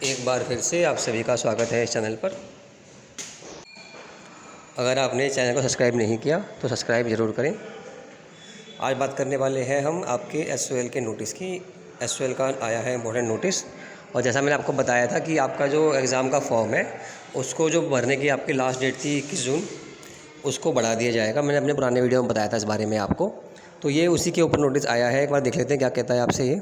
एक बार फिर से आप सभी का स्वागत है इस चैनल पर। अगर आपने चैनल को सब्सक्राइब नहीं किया तो सब्सक्राइब ज़रूर करें। आज बात करने वाले हैं हम आपके एसओएल के नोटिस की। एसओएल का आया है इम्पोर्टेंट नोटिस, और जैसा मैंने आपको बताया था कि आपका जो एग्ज़ाम का फॉर्म है उसको जो भरने की आपकी लास्ट डेट थी 21 जून, उसको बढ़ा दिया जाएगा। मैंने अपने पुराने वीडियो में बताया था इस बारे में आपको, तो ये उसी के ऊपर नोटिस आया है। एक बार देख लेते हैं क्या कहता है आपसे ये।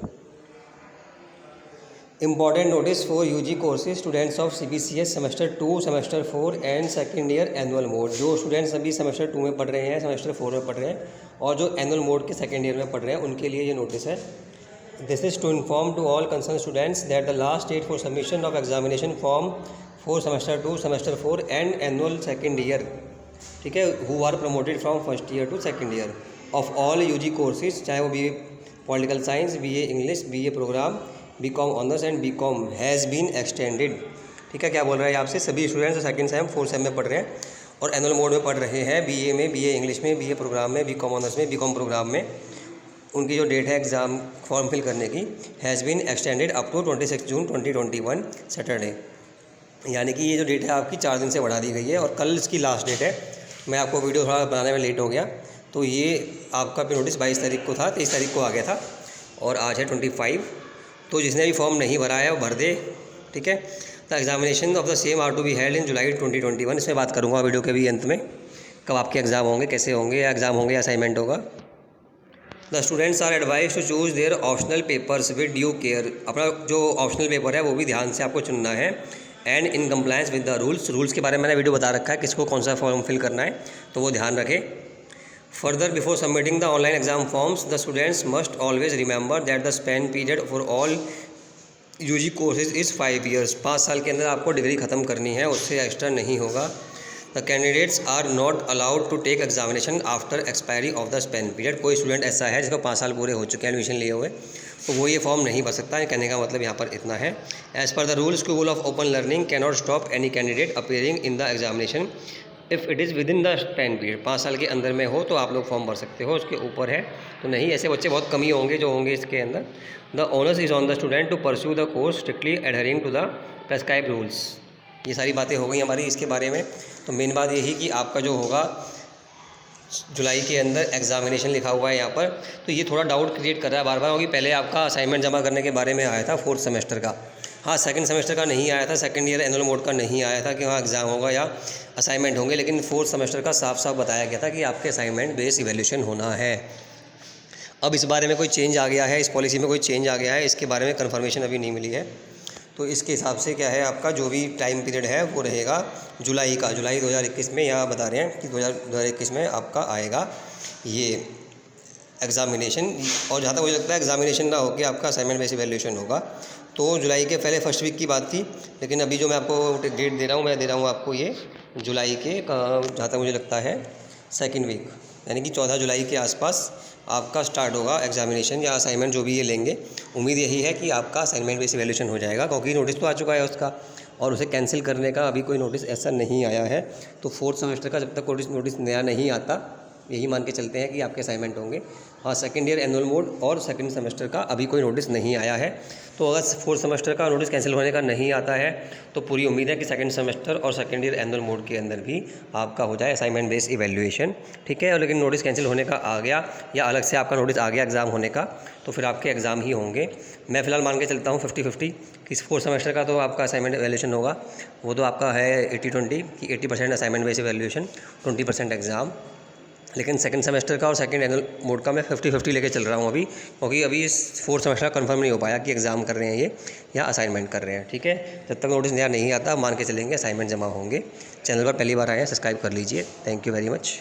Important notice for UG courses students of CBCS semester 2, semester 4 and second year annual mode. जो स्टूडेंट्स अभी सेमेस्टर 2 में पढ़ रहे हैं, सेमेस्टर 4 में पढ़ रहे हैं और जो एनुअल मोड के सेकेंड ईयर में पढ़ रहे हैं, उनके लिए ये नोटिस है। This is to inform to all concern students that the last date for submission of examination form for semester 2, semester 4 and annual second year, ठीक है, who are promoted from first year to second year of all UG courses, चाहे वो BA political science, BA English, BA programme, BCom honours and BCom has been extended. ठीक है, क्या बोल रहा है आपसे, सभी स्टूडेंट्स जो सेकंड सेम 4 सेम में पढ़ रहे हैं और एनुअल मोड में पढ़ रहे हैं, बीए में, बीए इंग्लिश में, बीए प्रोग्राम में, बीकॉम ऑनर्स में, बीकॉम प्रोग्राम में, उनकी जो डेट है एग्ज़ाम फॉर्म फिल करने की has been extended up to 26 June 2021 Saturday. यानी कि ये जो डेट है आपकी 4 दिन से बढ़ा दी गई है और कल इसकी लास्ट डेट है। मैं आपको वीडियो थोड़ा बनाने में लेट हो गया, तो ये आपका भी नोटिस 22 तारीख को था, 23 तारीख को आ गया था और आज है 25। तो जिसने भी फॉर्म नहीं भरा है वो भर दे, ठीक है। The examination of the sem are to be held in July 2021। इसमें बात करूँगा वीडियो के भी अंत में, कब आपके एग्ज़ाम होंगे, कैसे होंगे, या एग्ज़ाम होंगे या असाइनमेंट होगा। The students are advise to choose their optional papers with due care. अपना जो ऑप्शनल पेपर है वो भी ध्यान से आपको चुनना है। And in compliance with the rules के बारे में मैंने वीडियो बता रखा है, किसको कौन सा फॉर्म फिल करना है, तो वो ध्यान रखें। Further, before submitting the online exam forms, the students must always remember that the span period for all UG courses is 5 years। 5 साल के अंदर आपको डिग्री ख़त्म करनी है, उससे एक्स्ट्रा नहीं होगा। The candidates are not allowed to take examination after expiry of the span period। कोई स्टूडेंट ऐसा है जिसको 5 साल पूरे हो चुके हैं एडमिशन लिए हुए, तो वो ये फॉर्म नहीं भर सकता है। कहने का मतलब यहाँ पर इतना है। As per the rule, school of open learning cannot stop any candidate appearing in the examination if it is with in the span period. 5 साल के अंदर में हो तो आप लोग फॉर्म भर सकते हो, उसके ऊपर है तो नहीं। ऐसे बच्चे बहुत कम ही होंगे जो होंगे इसके अंदर। The onus is on the student to pursue the course strictly adhering to the prescribe rules. ये सारी बातें हो गई हमारी इसके बारे में। तो मेन बात यही कि आपका जो होगा जुलाई के अंदर एग्जामिनेशन लिखा हुआ है यहाँ पर, तो ये थोड़ा डाउट क्रिएट कर रहा है बार बार, क्योंकि पहले आपका असाइनमेंट जमा करने के बारे में आया था 4th सेमेस्टर का। हाँ, सेकंड सेमेस्टर का नहीं आया था, सेकंड ईयर एनुअल मोड का नहीं आया था कि वहाँ एग्ज़ाम होगा या असाइनमेंट होंगे, लेकिन 4th सेमेस्टर का साफ साफ बताया गया था कि आपके असाइनमेंट बेस्ड इवैल्यूएशन होना है। अब इस बारे में कोई चेंज आ गया है, इस पॉलिसी में कोई चेंज आ गया है, इसके बारे में कन्फर्मेशन अभी नहीं मिली है। तो इसके हिसाब से क्या है, आपका जो भी टाइम पीरियड है वो रहेगा जुलाई का। जुलाई 2021 में यहाँ बता रहे हैं कि 2021 में आपका आएगा ये एग्ज़ामिनेशन। और जहाँ तक मुझे लगता है एग्ज़ामिनेशन ना होकर आपका असाइनमेंट बेस्ड इवैल्यूएशन होगा। तो जुलाई के पहले फर्स्ट वीक की बात थी, लेकिन अभी जो मैं आपको डेट दे रहा हूँ, मैं दे रहा हूँ आपको ये जुलाई के जहाँ तक मुझे लगता है सेकेंड वीक, यानी कि 14 जुलाई के आसपास आपका स्टार्ट होगा एग्जामिनेशन या असाइनमेंट, जो भी ये लेंगे। उम्मीद यही है कि आपका असाइनमेंट बेस्ड इवैल्यूएशन हो जाएगा, क्योंकि नोटिस तो आ चुका है उसका और उसे कैंसिल करने का अभी कोई नोटिस ऐसा नहीं आया है। तो 4th सेमेस्टर का जब तक नोटिस नया नहीं आता, यही मान के चलते हैं कि आपके असाइनमेंट होंगे। हाँ, सेकेंड ईयर एनुअल मोड और सेकंड सेमेस्टर का अभी कोई नोटिस नहीं आया है। तो अगर 4th सेमेस्टर का नोटिस कैंसिल होने का नहीं आता है तो पूरी उम्मीद है कि सेकंड सेमेस्टर और सेकंड ईयर एनुअल मोड के अंदर भी आपका हो जाए असाइनमेंट बेस्ड इवैल्यूएशन, ठीक है। और लेकिन नोटिस कैंसिल होने का आ गया या अलग से आपका नोटिस आ गया एग्ज़ाम होने का, तो फिर आपके एग्ज़ाम ही होंगे। मैं फ़िलहाल मान के चलता हूँ 50-50 कि 4th सेमेस्टर का तो आपका असाइनमेंट इवैल्यूएशन होगा, वो तो आपका है 80-20 कि 80% असाइनमेंट बेस्ड इवैल्यूएशन, 20% एग्ज़ाम। लेकिन सेकंड सेमेस्टर का और सेकंड एनुअल मोड का मैं 50-50 लेके चल रहा हूँ अभी, क्योंकि अभी इस 4th सेमेस्टर का कंफर्म नहीं हो पाया कि एग्ज़ाम कर रहे हैं ये या असाइनमेंट कर रहे हैं, ठीक है। जब तक नोटिस नया नहीं आता मान के चलेंगे असाइनमेंट जमा होंगे। चैनल पर पहली बार आए हैं, सब्सक्राइब कर लीजिए। Thank you very much.